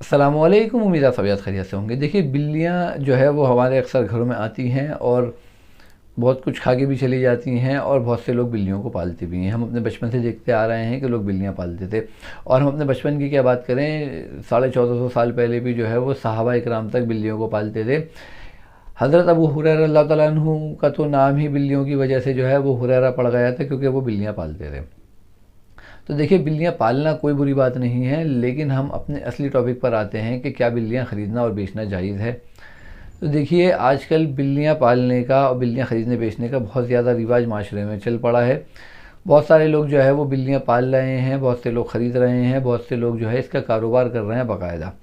अस्सलामुअलैकुम। उम्मीद आप सभी खैरियत से होंगे। देखिए, बिल्लियाँ जो है वो हमारे अक्सर घरों में आती हैं और बहुत कुछ खा के भी चली जाती हैं और बहुत से लोग बिल्लियों को पालते भी हैं। हम अपने बचपन से देखते आ रहे हैं कि लोग बिल्लियाँ पालते थे। और हम अपने बचपन की क्या बात करें, 1450 साल पहले भी जो है वो सहाबा इकराम तक बिल्लियों को पालते थे। हज़रत अबू हुरैरा रज़ियल्लाहु तआला अन्हु का तो नाम ही बिल्लियों की वजह से जो है वो हुरैरा पड़ गया था, क्योंकि वो बिल्लियाँ पालते थे। तो देखिए, बिल्लियाँ पालना कोई बुरी बात नहीं है, लेकिन हम अपने असली टॉपिक पर आते हैं कि क्या बिल्लियाँ ख़रीदना और बेचना जायज़ है। तो देखिए, आजकल बिल्लियाँ पालने का और बिल्लियाँ ख़रीदने बेचने का बहुत ज़्यादा रिवाज माशरे में चल पड़ा है। बहुत सारे लोग जो है वो बिल्लियाँ पाल रहे हैं, बहुत से लोग ख़रीद रहे हैं, बहुत से लोग जो है इसका कारोबार कर रहे हैं बाकायदा।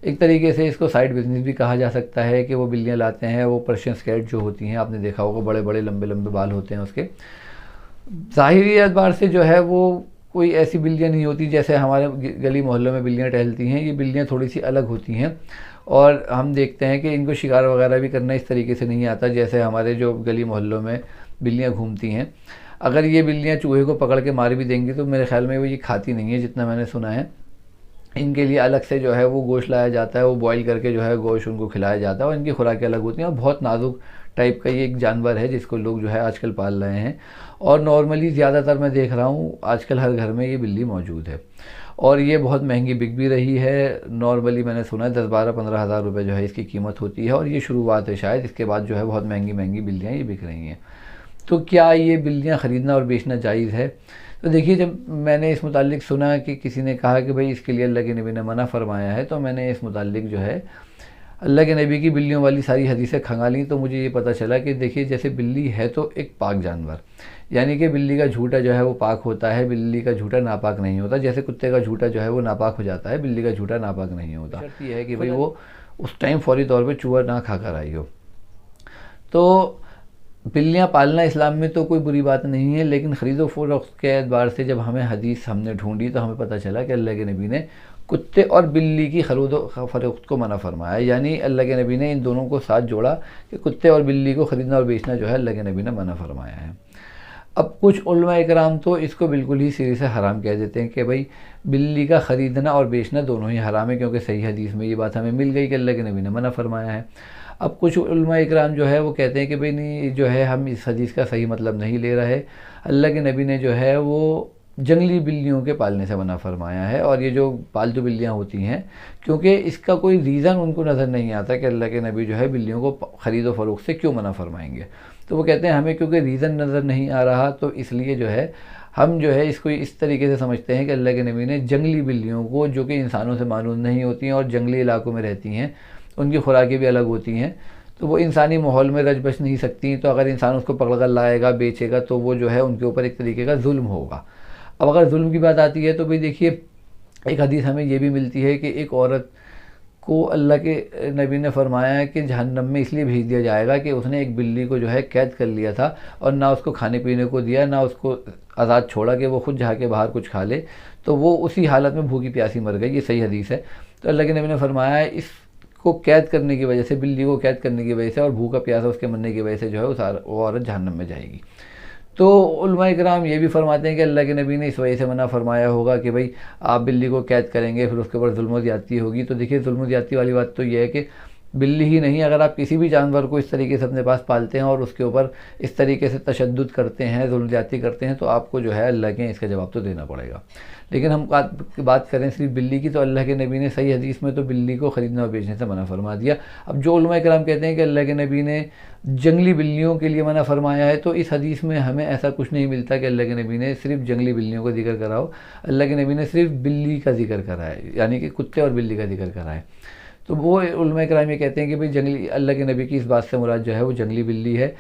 एक तरीके से इसको साइड बिज़नेस भी कहा जा सकता है कि वो बिल्लियाँ लाते हैं, वो पर्शियन कैट जो होती हैं, आपने देखा होगा, बड़े बड़े लंबे लंबे बाल होते हैं उसके। ज़ाहिरी एतबार से जो है वो कोई ऐसी बिल्लियाँ नहीं होती जैसे हमारे गली मोहल्लों में बिल्लियाँ टहलती हैं। ये बिल्लियाँ थोड़ी सी अलग होती हैं और हम देखते हैं कि इनको शिकार वगैरह भी करना इस तरीके से नहीं आता जैसे हमारे जो गली मोहल्लों में बिल्लियाँ घूमती हैं। अगर ये बिल्लियाँ चूहे को पकड़ के मार भी देंगी तो मेरे ख़्याल में वो ये खाती नहीं है, जितना मैंने सुना है। इनके लिए अलग से जो है वो गोश्त लाया जाता है, वो बॉईल करके जो है गोश्त उनको खिलाया जाता है और इनकी खुराकें अलग होती हैं। और बहुत नाजुक टाइप का ये एक जानवर है जिसको लोग जो है आजकल पाल रहे हैं। और नॉर्मली ज़्यादातर मैं देख रहा हूँ आजकल हर घर में ये बिल्ली मौजूद है और ये बहुत महंगी बिक भी रही है। नॉर्मली मैंने सुना है 10-12-15 हज़ार रुपये जो है इसकी कीमत होती है और ये शुरुआत है शायद, इसके बाद जो है बहुत महंगी महंगी बिल्लियाँ ये बिक रही हैं। तो क्या ये बिल्लियाँ ख़रीदना और बेचना जायज़ है? तो देखिए, जब मैंने इस मुतालिक सुना कि किसी ने कहा कि भाई इसके लिए अल्लाह के नबी ने मना फरमाया है, तो मैंने इस मुतालिक जो है अल्लाह के नबी की बिल्लियों वाली सारी हदीसें खंगाली। तो मुझे ये पता चला कि देखिए, जैसे बिल्ली है तो एक पाक जानवर, यानी कि बिल्ली का झूठा जो है वो पाक होता है, बिल्ली का झूठा नापाक नहीं होता। जैसे कुत्ते का झूठा जो है वो नापाक हो जाता है, बिल्ली का झूठा नापाक नहीं होता। शर्त यह है कि भाई वो उस टाइम फौरी तौर पर चूहा ना खा कर आई हो। तो बिल्लियाँ पालना इस्लाम में तो कोई बुरी बात नहीं है, लेकिन ख़रीदो फ़रोख्त के एतबार से जब हमें हदीस हमने ढूंढी तो हमें पता चला कि अल्लाह के नबी ने कुत्ते और बिल्ली की खरीदो फ़रोख्त को मना फरमाया। यानी अल्लाह के नबी ने इन दोनों को साथ जोड़ा कि कुत्ते और बिल्ली को ख़रीदना और बेचना जो है अल्लाह के नबी ने मना फरमाया है। अब कुछ उलमा इकराम तो इसको बिल्कुल ही सिरे से हराम कह देते हैं कि भाई बिल्ली का ख़रीदना और बेचना दोनों ही हराम है, क्योंकि सही हदीस में ये बात हमें मिल गई कि अल्लाह के नबी ने मना फरमाया है। अब कुछ उलमा इकराम जो है वो कहते हैं कि भाई नहीं, जो है हम इस हदीस का सही मतलब नहीं ले रहे। अल्लाह के नबी ने जो है वो जंगली बिल्लियों के पालने से मना फरमाया है और ये जो पालतू बिल्लियाँ होती हैं, क्योंकि इसका कोई रीज़न उनको नज़र नहीं आता कि अल्लाह के नबी जो है बिल्लियों को ख़रीदो फ़रोख्त से क्यों मना फरमाएंगे। तो वो कहते हैं हमें क्योंकि रीज़न नज़र नहीं आ रहा, तो इसलिए जो है हम जो है इसको इस तरीके से समझते हैं कि अल्लाह के नबी ने जंगली बिल्लियों को, जो कि इंसानों से मालूम नहीं होती हैं और जंगली इलाकों में रहती हैं, उनकी खुराकें भी अलग होती हैं, तो वो इंसानी माहौल में रच बच नहीं सकती। तो अगर इंसान उसको पकड़ कर लाएगा, बेचेगा, तो वो जो है उनके ऊपर एक तरीके का जुल्म होगा। अब अगर जुल्म की बात आती है तो भाई देखिए, एक हदीस हमें ये भी मिलती है कि एक औरत को अल्लाह के नबी ने फरमाया है कि जहन्नम में इसलिए भेज दिया जाएगा कि उसने एक बिल्ली को जो है कैद कर लिया था और ना उसको खाने पीने को दिया, ना उसको आज़ाद छोड़ा कि वो खुद जाके बाहर कुछ खा ले, तो वो उसी हालत में भूखी प्यासी मर गई। ये सही हदीस है। तो अल्लाह के नबी ने फरमाया है इसको कैद करने की वजह से, बिल्ली को कैद करने की वजह से और भूखा प्यासा उसके मरने की वजह से जो है वो औरत जहन्नम में जाएगी। तो उलमा इकराम ये भी फरमाते हैं कि अल्लाह के नबी ने इस वजह से मना फरमाया होगा कि भाई आप बिल्ली को कैद करेंगे, फिर उसके ऊपर जुल्म ज़्यादती होगी। तो देखिए, जुल्म ज़्यादती वाली बात तो ये है कि बिल्ली ही नहीं, अगर आप किसी भी जानवर को इस तरीके से अपने पास पालते हैं और उसके ऊपर इस तरीके से तशद्दुद करते हैं, जुल्म ज़्यादती करते हैं, तो आपको जो है अल्लाह के इसका जवाब तो देना पड़ेगा। लेकिन हम बात करें सिर्फ बिल्ली की, तो अल्लाह के नबी ने सही हदीस में तो बिल्ली को ख़रीदने और बेचने से मना फरमा दिया। अब जो उलमा इकराम कहते हैं कि अल्लाह के नबी ने जंगली बिल्लियों के लिए मना फरमाया है, तो इस हदीस में हमें ऐसा कुछ नहीं मिलता कि अल्लाह के नबी ने सिर्फ जंगली बिल्लियों का जिक्र करा हो। अल्लाह के नबी ने सिर्फ बिल्ली का जिक्र करा है, यानी कि कुत्ते और बिल्ली का जिक्र करा है। तो वो उलमा इकराम ये कहते हैं कि भाई जंगली, अल्लाह के नबी की इस बात से मुराद जो है वो जंगली बिल्ली है।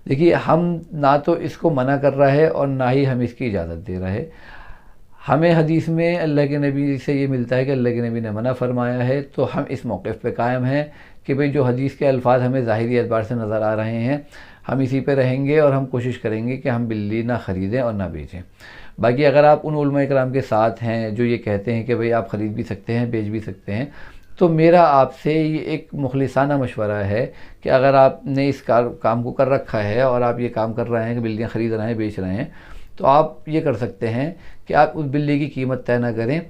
देखिए, हम ना तो इसको मना कर रहा है और ना ही हम इसकी इजाज़त दे रहे हैं। हमें हदीस में अल्लाह के नबी से ये मिलता है कि अल्लाह के नबी ने मना फरमाया है, तो हम इस मौक़िफ़ पे कायम हैं कि भाई जो हदीस के अल्फाज हमें ज़ाहिरी एतबार से नज़र आ रहे हैं, हम इसी पे रहेंगे और हम कोशिश करेंगे कि हम बिल्ली ना ख़रीदें और ना बेचें। बाकी अगर आप उन उलमा इकराम के साथ हैं जो ये कहते हैं कि भाई आप ख़रीद भी सकते हैं, बेच भी सकते हैं, तो मेरा आपसे ये एक मुखलिसाना मशवरा है कि अगर आपने इस काम को कर रखा है और आप ये काम कर रहे हैं कि बिल्लियाँ ख़रीद रहे हैं, बेच रहे हैं, तो आप ये कर सकते हैं कि आप उस बिल्ली की कीमत तय ना करें।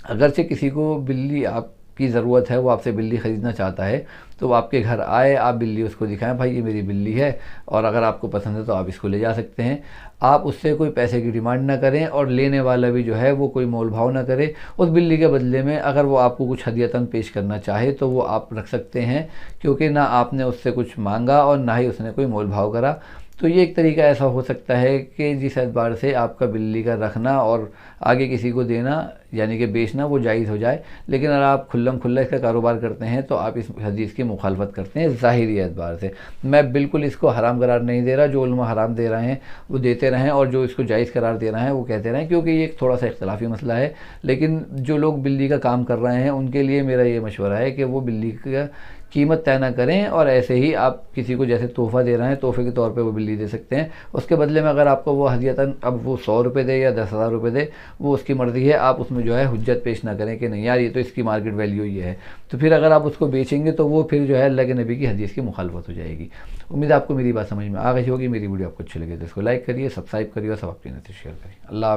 अगरचे किसी को बिल्ली आप की ज़रूरत है, वो आपसे बिल्ली ख़रीदना चाहता है, तो वो आपके घर आए, आप बिल्ली उसको दिखाएं, भाई ये मेरी बिल्ली है और अगर आपको पसंद है तो आप इसको ले जा सकते हैं। आप उससे कोई पैसे की डिमांड ना करें और लेने वाला भी जो है वो कोई मोल भाव ना करे। उस बिल्ली के बदले में अगर वो आपको कुछ हदियतन पेश करना चाहे तो वो आप रख सकते हैं, क्योंकि ना आपने उससे कुछ मांगा और ना ही उसने कोई मोल भाव करा। तो ये एक तरीका ऐसा हो सकता है कि जिस एतबार से आपका बिल्ली का रखना और आगे किसी को देना यानी कि बेचना वो जायज़ हो जाए। लेकिन अगर आप खुल्लम खुल्ला इसका कारोबार करते हैं तो आप इस हदीस की मुखालफत करते हैं ज़ाहिरी एतबार से। मैं बिल्कुल इसको हराम करार नहीं दे रहा, जो उलमा हराम दे रहे हैं वो देते रहें और जो इसको जायज़ करार दे रहे हैं वो कहते रहें, क्योंकि ये एक थोड़ा सा इख्तलाफी मसला है। लेकिन जो लोग बिल्ली का काम कर रहे हैं उनके लिए मेरा ये मशवरा है कि वो बिल्ली का कीमत तय ना करें और ऐसे ही आप किसी को जैसे तोहफ़ा दे रहे हैं, तोहफ़े के तौर पे वो बिल्ली दे सकते हैं। उसके बदले में अगर आपको वो हदियतन अब वो 100 रुपये दे या 10,000 रुपये दे, वो उसकी मर्ज़ी है। आप उसमें जो है हुज्जत पेश ना करें कि नहीं यार ये तो इसकी मार्केट वैल्यू ये है। तो फिर अगर आप उसको बेचेंगे तो वो फिर जो है अल्लाह के नबी की हदीस की मुखालफत हो जाएगी। उम्मीद है आपको मेरी बात समझ में आ गई होगी। मेरी वीडियो आपको अच्छी लगी तो इसको लाइक करिए, सब्सक्राइब करिए और सब अपनी नज़र शेयर करिए। अल्लाह।